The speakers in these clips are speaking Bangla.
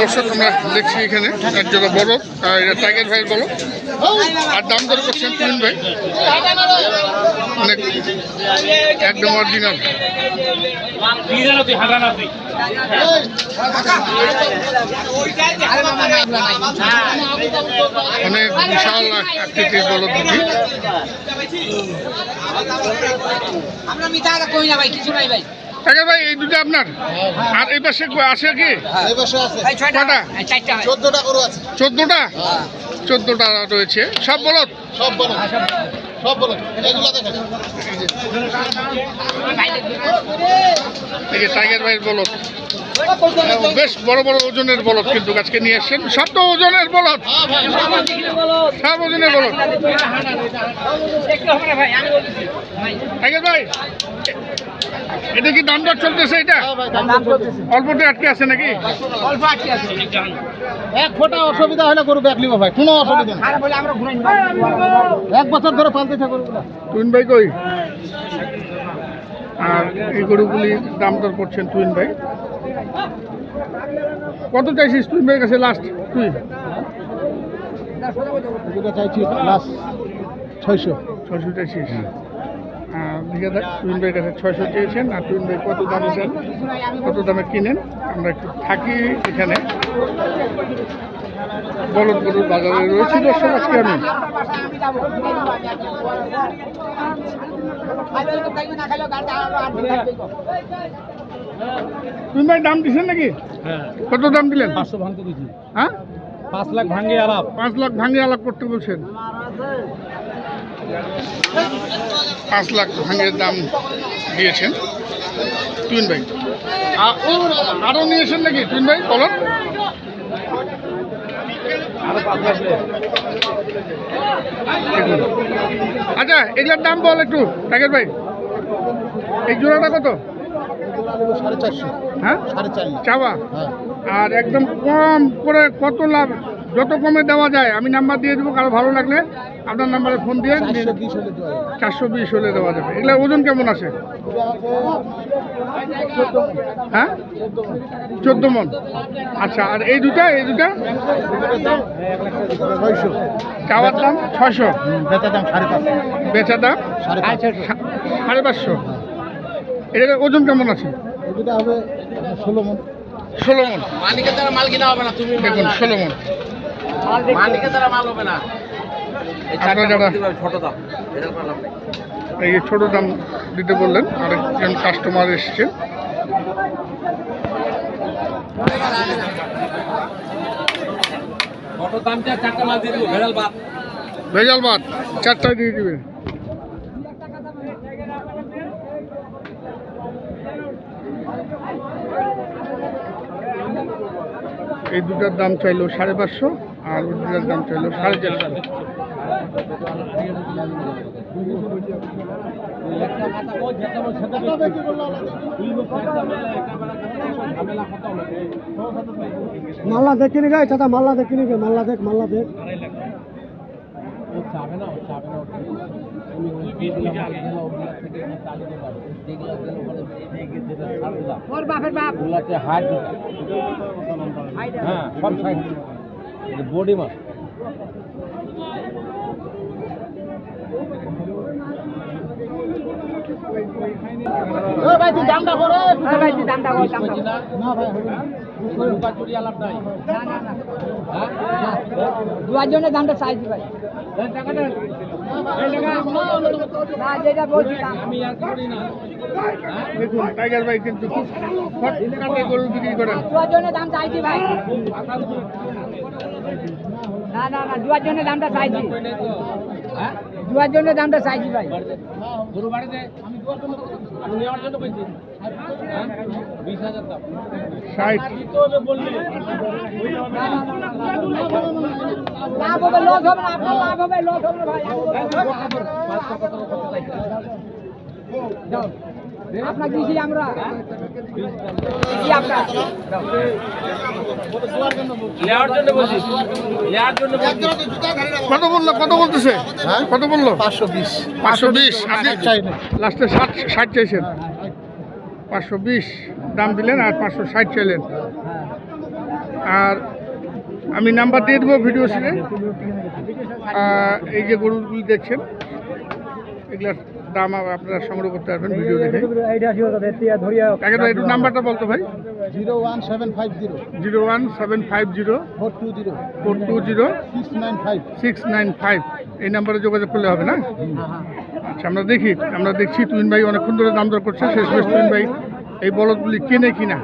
দর্শক আমরা দেখছি এখানে এক জোড়া বড় এটা টাইগার ভাইয়ের বলো আর দাম দর করছেন তুহিন ভাই অনেক একদম অরিজিনাল অনেক বিশাল আকৃতির বলদ দুটি টাইগার ভাই এই দুটো আপনার আর এই পাশে আছে কি কটা 14টা রয়েছে সব বলদ টাইগার ভাইয়ের বলদ বেশ বড় বড় ওজনের বলদ কিন্তু আজকে নিয়ে এসছেন সব তো ওজনের বলদ সব ওজনের বলদ টাইগার ভাই এটা কি দাম দর চলতেছে এটা অল্পতে আটকে আছে নাকি এক ফোঁটা অসুবিধা হলে গরু ব্যাক নিব ভাই কোনো অসুবিধা নেই 1 বছর ধরে পালতেছে গরুগুলো তুহিন ভাই কই আর এই গরুগুলির দাম দর করছেন তুহিন ভাই কত চাইছিস তুহিন ভাইয়ের কাছে লাস্ট তুই চাইছি লাস্ট 600 চাইছিস দেখে দেখ তুহিন ভাইয়ের কাছে 600 চেয়েছেন আর তুহিন ভাই কত দামে দেন কত দামে কিনেন আমরা একটু থাকি এখানে বলদ গরুর বাজারে রয়েছি দর্শক আজকে আমি তুহিন ভাই দাম দিচ্ছেন নাকি কত দাম দিলেন 500 ভাঙতে দিয়েছি হ্যাঁ 5 লাখ ভাঙিয়ে আলাপ 5 লাখ ভাঙিয়ে আলাপ করতে বলছেন 5 লাখ ভাঙের দাম দিয়েছেন তুহিন ভাই আরও নিয়েছেন নাকি তুহিন ভাই বলুন আচ্ছা এগুলোর দাম বল একটু টাইগার ভাই এই জোড়াটা কত 450 হ্যাঁ 450 চাওয়া আর একদম কম করে কত লাভ যত কমে দেওয়া যায় আমি নাম্বার দিয়ে দেবো কারো ভালো লাগলে আপনার নাম্বারে ফোন দিয়ে 420 হলে দেওয়া যাবে এগুলো ওজন কেমন আছে হ্যাঁ 14 মন আচ্ছা আর এই দুটা চাওয়ার দাম 600 বেচা দাম 550 এটা ওজন কেমন আছে হবে 16 মন মালিকের দ্বারা মাল কিনা হবে না তুমি দেখুন 16 মন মালিকের দ্বারা মাল হবে না ছোট দাম এই ছোট দাম দিতে বললেন আরেকজন কাস্টমার এসছে ছোট দামটা 4টা মাল দিয়ে দিব ভেজাল বাদ 4টা দিয়ে দিবে এই দুটার দাম চাইলো 550 আর ওই দুটার দাম চাইলো 450 মাল্লা দেখিনি গাই চাচা মাল্লা দেখিনি গে মাল্লা দেখ হ্যাঁ সব সাইড বডি মাছ ভাই তুই দামটা করো ভাই তুই দামটা কর না ভাই চুরি আলাপ নাই না দুয়ার জন্য দামটা চাইছি ভাই টাকাটা না যেটা বলছি আমি আর করি না দেখুন টাইগার ভাই কিন্তু খুব ফটকাটে গরু বিক্রি করেন দুয়ার জন্য দাম চাইছি ভাই না দুয়ার জন্য দামটা চাইছি দুয়ার জন্য দামটা চাইছি ভাই গরু বাড়িতে আমি নেওয়ার জন্য কইছি 20,000 দাম 60 দিতে হবে বললি লাভ হবে লস হবে না আপনার লাভ হবে লস হবে না ভাই আপনার দিছি আমরা নেওয়ার জন্য বলছি নেওয়ার জন্য কত বলতেছে কত বললো 520 আপনি লাস্টে 60 চাইছেন 520 দাম দিলেন আর 560 চাইলেন আর আমি নাম্বার দিয়ে দেবো ভিডিও শেষে। এই যে গরুগুলি দেখছেন এগুলার দাম আপনারা সংগ্রহ করতে পারবেন ভিডিও দেখে। তাকে তো একটু নাম্বারটা বলতো ভাই। 01750 420 695 এই নাম্বারে যোগাযোগ করলে হবে না? আচ্ছা আমরা দেখছি তুহিন ভাই অনেকক্ষণ ধরে দাম দর করছে। শেষমেশ তুহিন ভাই এই বলদগুলি কেনে কিনা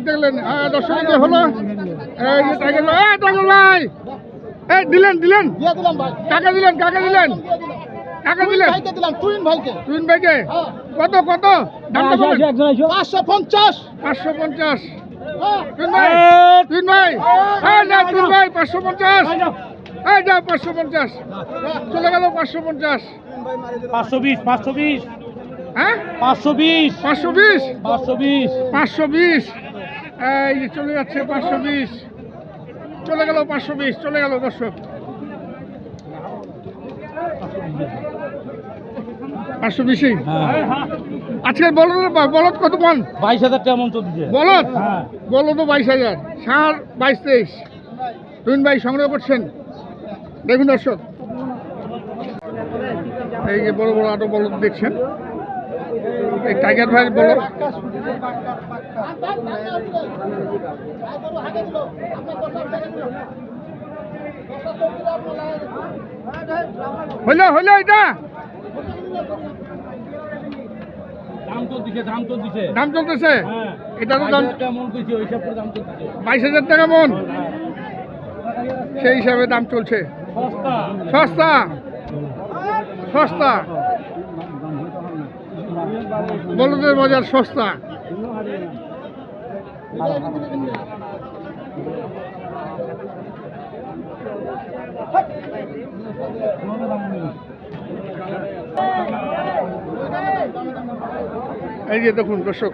দেখলেন। দর্শক যে হলো এই যে টাইগার ভাই এই দিলেন টাকা দিলেন তুহিন ভাইকে কত দামটা বলেন? 550 তুহিন ভাই তুহিন ভাই 550 যাও 550 চলে গেল 550 520 হ্যাঁ 520 এই যে চলে যাচ্ছে 520 চলে গেল 520 চলে গেল দর্শক 520। আজকের বলদ কত পান? 22,000 টাকা মন চলছে। বলদ 22,000 সার 22-23 তুহিন ভাই সংগ্রহ করছেন। দেখুন দর্শক এই যে বড় বড় আটো বলদ দেখছেন এই টাইগার ভাইয়ের বলদ। হইলো এটা দাম চলতেছে। এটা তো দাম 22,000 টাকা মন সেই হিসাবে দাম চলছে। সস্তা বলদের বাজার সস্তা। এই যে দেখুন দর্শক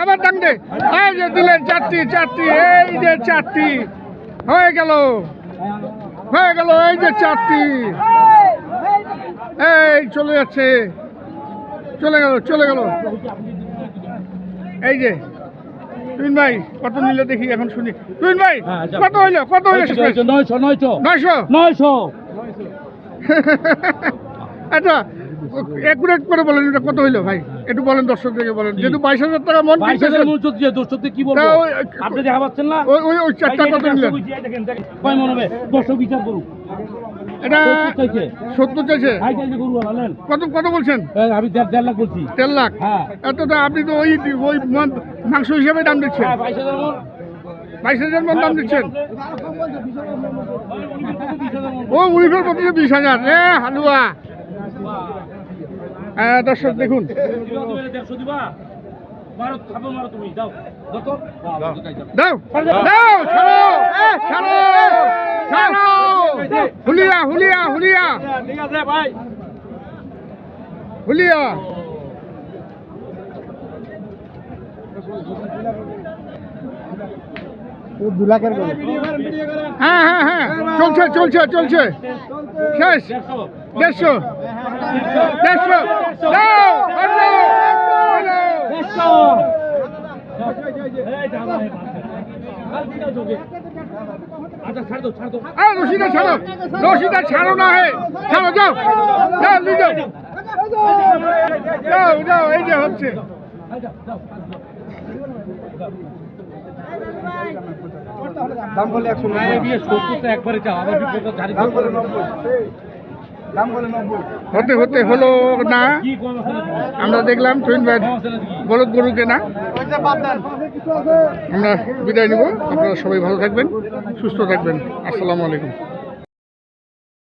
আবার ডাং দে। এই যে দিলেন চারটি এই যে চারটি হয়ে গেল এই যে চারটি এই চলে যাচ্ছে চলে গেল এই যে তুহিন ভাই কত নিলে দেখি এখন শুনি। তুহিন ভাই কত হইলো 900 আচ্ছা একুরেট করে বলেন এটা কত হইলো ভাই একটু বলেন দর্শকদেরকে বলেন। যেহেতু 22,000 টাকা মন কি বলবো আপনি দেখা পাচ্ছেন না ওই চারটা কত নিলেন? কয় মন হবে দর্শক বিচার করুন। এটা 70 চাইছে। কত বলছেন? আমি 1.5 লাখ বলছি। 1.5 লাখ এতটা আপনি তো ওই মাংস হিসাবে দাম দিচ্ছেন। 22,000 মন দাম দিচ্ছেন। ও উনিফের প্রতি 20,000 হালুয়া। দর্শক দেখুন দাও ছাড়ো হুলিয়া হ্যাঁ চলছে শেষ 150 রশিদা ছাড়ো না ছাড়ো যাও এই যে হচ্ছে দাম বলে 190 একবারে চাও আবার হতে হলো না। আমরা দেখলাম তুহিন ভাই বলদ গরু কেনা। আমরা বিদায় নিব। আপনারা সবাই ভালো থাকবেন, সুস্থ থাকবেন। আসসালামু আলাইকুম।